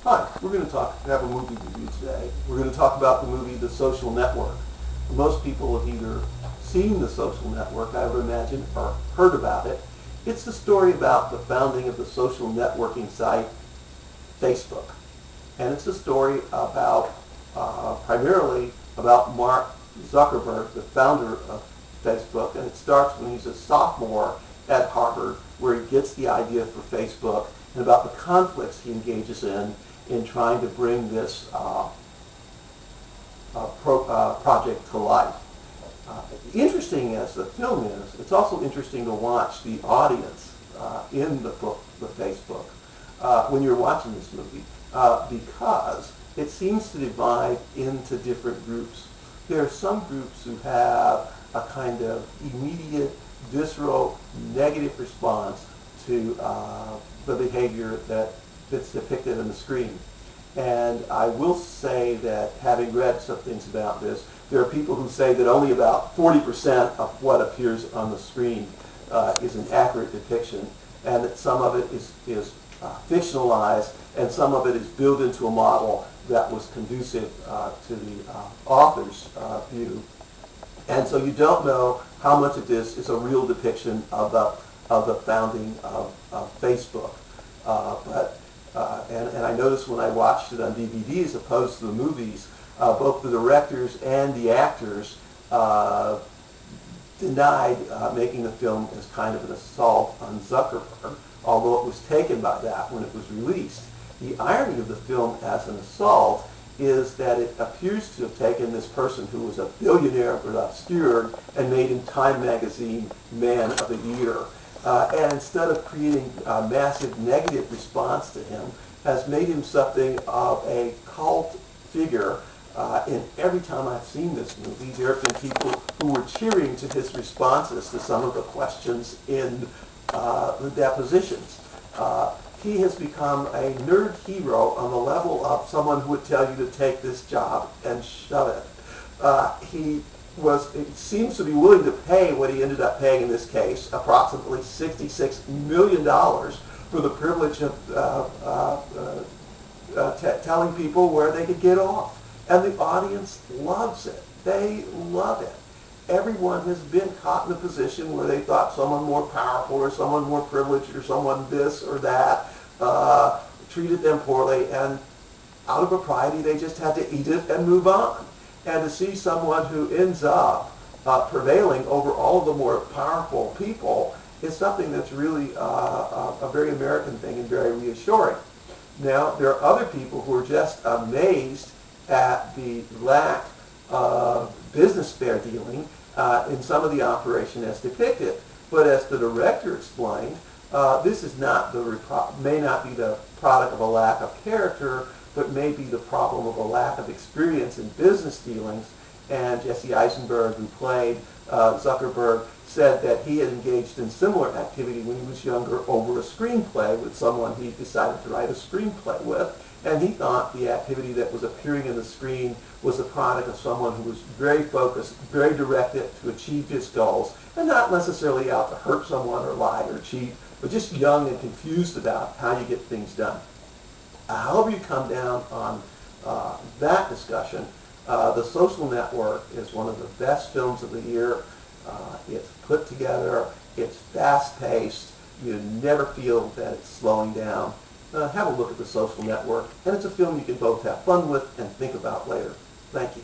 Hi, we're going to have a movie review today. We're going to talk about the movie The Social Network. Most people have either seen The Social Network, I would imagine, or heard about it. It's the story about the founding of the social networking site Facebook. And it's a story about, primarily about Mark Zuckerberg, the founder of Facebook. And it starts when he's a sophomore at Harvard, where he gets the idea for Facebook, and about the conflicts he engages in trying to bring this project to life. Interesting as the film is, it's also interesting to watch the audience in the Facebook, when you're watching this movie, because it seems to divide into different groups. There are some groups who have a kind of immediate, visceral, negative response to the behavior that's depicted on the screen. And I will say that, having read some things about this, there are people who say that only about 40% of what appears on the screen is an accurate depiction, and that some of it is fictionalized, and some of it is built into a model that was conducive to the author's view. And so you don't know how much of this is a real depiction of the founding of Facebook. And I noticed when I watched it on DVD as opposed to the movies, both the directors and the actors denied making the film as kind of an assault on Zuckerberg, although it was taken by that when it was released. The irony of the film as an assault is that it appears to have taken this person who was a billionaire but obscured and made him Time Magazine Man of the Year. And instead of creating a massive negative response to him, has made him something of a cult figure. And every time I've seen this movie, there have been people who were cheering to his responses to some of the questions in the depositions. He has become a nerd hero on the level of someone who would tell you to take this job and shove it. He seems to be willing to pay what he ended up paying in this case, approximately $66 million, for the privilege of telling people where they could get off. And the audience loves it. They love it. Everyone has been caught in a position where they thought someone more powerful or someone more privileged or someone this or that treated them poorly, and out of propriety they just had to eat it and move on. And to see someone who ends up prevailing over all of the more powerful people is something that's really a very American thing and very reassuring. Now, there are other people who are just amazed at the lack of business fair dealing in some of the operation as depicted. But as the director explained, this is may not be the product of a lack of character, but may be the problem of a lack of experience in business dealings. And Jesse Eisenberg, who played Zuckerberg, said that he had engaged in similar activity when he was younger over a screenplay with someone he decided to write a screenplay with. And he thought the activity that was appearing in the screen was the product of someone who was very focused, very directed to achieve his goals, and not necessarily out to hurt someone or lie or cheat, but just young and confused about how you get things done. However you come down on that discussion, The Social Network is one of the best films of the year. It's put together, it's fast-paced, you never feel that it's slowing down. Have a look at The Social Network, and it's a film you can both have fun with and think about later. Thank you.